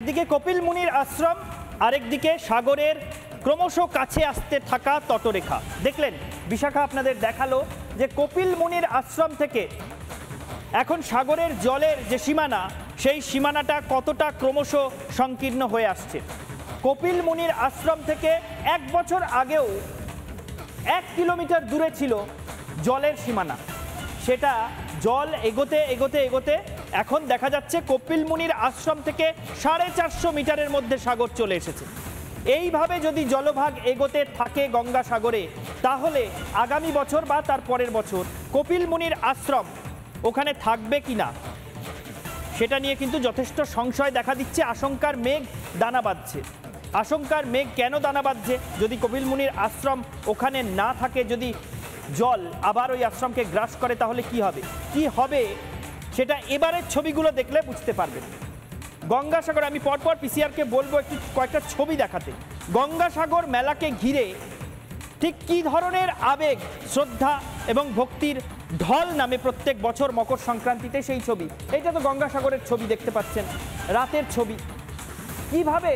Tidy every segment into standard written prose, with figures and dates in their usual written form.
একদিকে কপিল মুনির আশ্রম, আরেকদিকে সাগরের ক্রমশ কাছে আসতে থাকা তটরেখা। দেখলেন বিশাখা আপনাদের দেখালো যে কপিল মুনির আশ্রম থেকে এখন সাগরের জলের যে সীমানা, সেই সীমানাটা কতটা ক্রমশ সংকীর্ণ হয়ে আসছে। কপিল মুনির আশ্রম থেকে 1 বছর আগেও 1 কিলোমিটার দূরে ছিল জলের সীমানা, সেটা জল এগোতে এগোতে এগোতে এখন দেখা যাচ্ছে কপিল মুনির আশ্রম থেকে 450 মিটারের মধ্যে সাগর চলে এসেছে। এইভাবে যদি জলভাগ এগোতে থাকে গঙ্গাসাগরে, তাহলে আগামী বছর বা তার পরের বছর কপিল মুনির আশ্রম ওখানে থাকবে কিনা সেটা নিয়ে কিন্তু যথেষ্ট সংশয় দেখা দিচ্ছে। আশঙ্কার মেঘ দানা বাঁধছে। আশঙ্কার মেঘ কেন দানা বাঁধছে? যদি কপিল মুনির আশ্রম ওখানে না থাকে, যদি জল আবার ওই আশ্রমকে গ্রাস করে, তাহলে কি হবে? কি হবে সেটা এবারের ছবিগুলো দেখলে বুঝতে পারবেন। গঙ্গাসাগর, আমি পরপর পিসিআরকে বলবো একটু কয়েকটা ছবি দেখাতে। গঙ্গাসাগর মেলাকে ঘিরে ঠিক কী ধরনের আবেগ, শ্রদ্ধা এবং ভক্তির ঢল নামে প্রত্যেক বছর মকর সংক্রান্তিতে, সেই ছবি। এইটা তো গঙ্গাসাগরের ছবি দেখতে পাচ্ছেন, রাতের ছবি। কিভাবে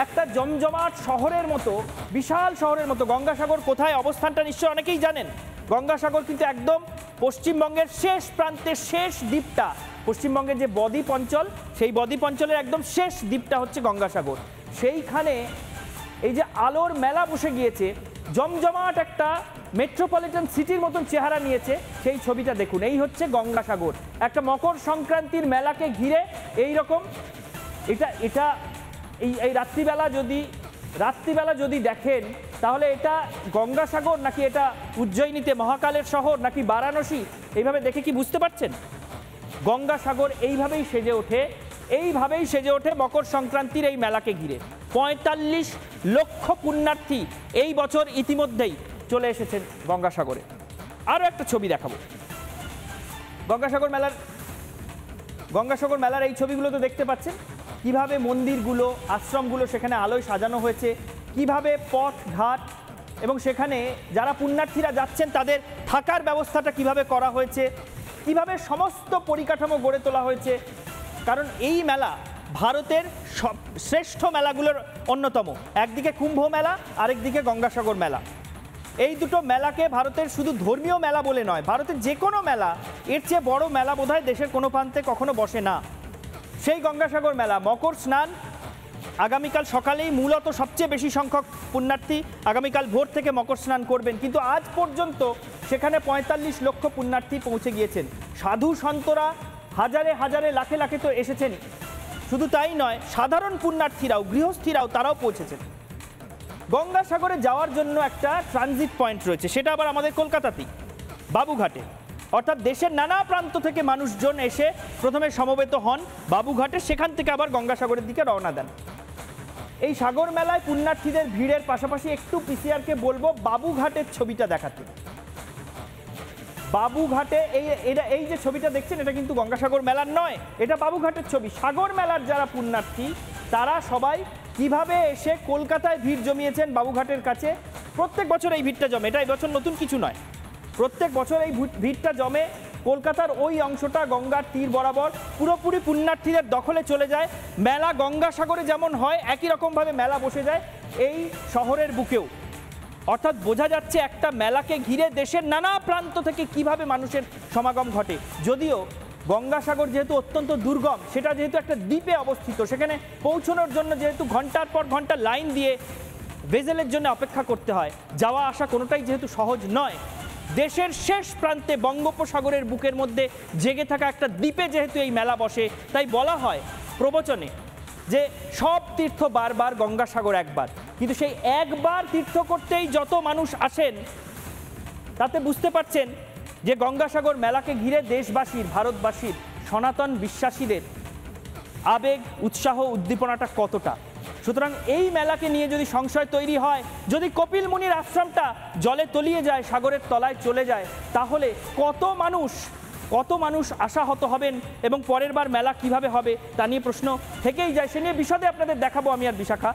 একটা জমজমাট শহরের মতো, বিশাল শহরের মতো, গঙ্গাসাগর কোথায় অবস্থানটা নিশ্চয়ই অনেকেই জানেন। গঙ্গাসাগর কিন্তু একদম পশ্চিমবঙ্গের শেষ প্রান্তে, শেষ দ্বীপটা, পশ্চিমবঙ্গের যে বদ্বীপ অঞ্চল, সেই বদ্বীপ অঞ্চলের একদম শেষ দ্বীপটা হচ্ছে গঙ্গাসাগর। সেইখানে এই যে আলোর মেলা বসে গিয়েছে, জমজমাট একটা মেট্রোপলিটন সিটির মতন চেহারা নিয়েছে, সেই ছবিটা দেখুন। এই হচ্ছে গঙ্গাসাগর, একটা মকর সংক্রান্তির মেলাকে ঘিরে এই রকম। এটা এই রাত্রিবেলা যদি দেখেন, তাহলে এটা গঙ্গাসাগর নাকি এটা উজ্জয়িনীতে মহাকালের শহর, নাকি বারাণসী, এইভাবে দেখে কি বুঝতে পারছেন? গঙ্গাসাগর এইভাবেই সেজে ওঠে মকর সংক্রান্তির এই মেলাকে ঘিরে। 45 লক্ষ পুণ্যার্থী এই বছর ইতিমধ্যেই চলে এসেছেন গঙ্গাসাগরে। আরও একটা ছবি দেখাবো। গঙ্গাসাগর মেলার এই ছবিগুলো তো দেখতে পাচ্ছেন, কিভাবে মন্দিরগুলো, আশ্রমগুলো সেখানে আলোয় সাজানো হয়েছে, কিভাবে পথ ঘাট এবং সেখানে যারা পুণ্যার্থীরা যাচ্ছেন তাদের থাকার ব্যবস্থাটা কিভাবে করা হয়েছে, কিভাবে সমস্ত পরিকাঠামো গড়ে তোলা হয়েছে। কারণ এই মেলা ভারতের শ্রেষ্ঠ মেলাগুলোর অন্যতম। একদিকে কুম্ভ মেলা, আরেকদিকে গঙ্গাসাগর মেলা। এই দুটো মেলাকে ভারতের শুধু ধর্মীয় মেলা বলে নয়, ভারতের যে কোনো মেলা, এর চেয়ে বড় মেলা বোধহয় দেশের কোনো প্রান্তে কখনো বসে না। সেই গঙ্গাসাগর মেলা, মকর স্নান আগামীকাল সকালেই মূলত সবচেয়ে বেশি সংখ্যক পুণ্যার্থী আগামীকাল ভোর থেকে মকর স্নান করবেন, কিন্তু আজ পর্যন্ত সেখানে 45 লক্ষ পুণ্যার্থী পৌঁছে গিয়েছেন। সাধু সন্তরা হাজারে হাজারে লাখে লাখে তো এসেছেন। শুধু তাই নয়, সাধারণ পুণ্যার্থীরাও, গৃহস্থীরাও, তারাও পৌঁছেছেন। গঙ্গাসাগরে যাওয়ার জন্য একটা ট্রানজিট পয়েন্ট রয়েছে, সেটা আবার আমাদের কলকাতাতেই, বাবুঘাটে। অর্থাৎ দেশের নানা প্রান্ত থেকে মানুষজন এসে প্রথমে সমবেত হন বাবুঘাটে, সেখান থেকে আবার গঙ্গাসাগরের দিকে রওনা দেন। এই সাগর মেলায় পুণ্যার্থীদের ভিড়ের পাশাপাশি একটু পিসিআরকে বলবো বাবুঘাটের ছবিটা দেখাতে। বাবুঘাটে এই যে ছবিটা দেখছেন, এটা কিন্তু গঙ্গাসাগর মেলার নয়, এটা বাবুঘাটের ছবি। সাগর মেলার যারা পুণ্যার্থী, তারা সবাই কিভাবে এসে কলকাতায় ভিড় জমিয়েছেন বাবুঘাটের কাছে। প্রত্যেক বছর এই ভিড়টা জমে, এটা এই বছর নতুন কিছু নয়। প্রত্যেক বছর এই ভিড়টা জমে কলকাতার ওই অংশটা গঙ্গার তীর বরাবর পুরোপুরি পুণ্যার্থীদের দখলে চলে যায়। মেলা গঙ্গাসাগরে যেমন হয়, একই রকমভাবে মেলা বসে যায় এই শহরের বুকেও। অর্থাৎ বোঝা যাচ্ছে একটা মেলাকে ঘিরে দেশের নানা প্রান্ত থেকে কিভাবে মানুষের সমাগম ঘটে। যদিও গঙ্গাসাগর যেহেতু অত্যন্ত দুর্গম, সেটা যেহেতু একটা দ্বীপে অবস্থিত, সেখানে পৌঁছানোর জন্য যেহেতু ঘন্টার পর ঘন্টা লাইন দিয়ে ভেসেলের জন্য অপেক্ষা করতে হয়, যাওয়া আসা কোনোটাই যেহেতু সহজ নয়, দেশের শেষ প্রান্তে বঙ্গোপসাগরের বুকের মধ্যে জেগে থাকা একটা দ্বীপে যেহেতু এই মেলা বসে, তাই বলা হয় প্রবচনে যে সব তীর্থ বারবার, গঙ্গাসাগর একবার। কিন্তু সেই একবার তীর্থ করতেই যত মানুষ আসেন, তাতে বুঝতে পারছেন যে গঙ্গাসাগর মেলাকে ঘিরে দেশবাসীর, ভারতবাসীর, সনাতন বিশ্বাসীদের আবেগ, উৎসাহ, উদ্দীপনাটা কতটা। সুতরাং এই মেলাকে নিয়ে যদি সংশয় তৈরি হয়, যদি কপিল মুনির আশ্রমটা জলে তলিয়ে যায়, সাগরের তলায় চলে যায়, তাহলে কত মানুষ আশাহত হবেন এবং পরের বার মেলা কিভাবে হবে তা নিয়ে প্রশ্ন থেকেই যায়। সে নিয়ে বিশদে আপনাদের দেখাবো আমি আর বিশাখা।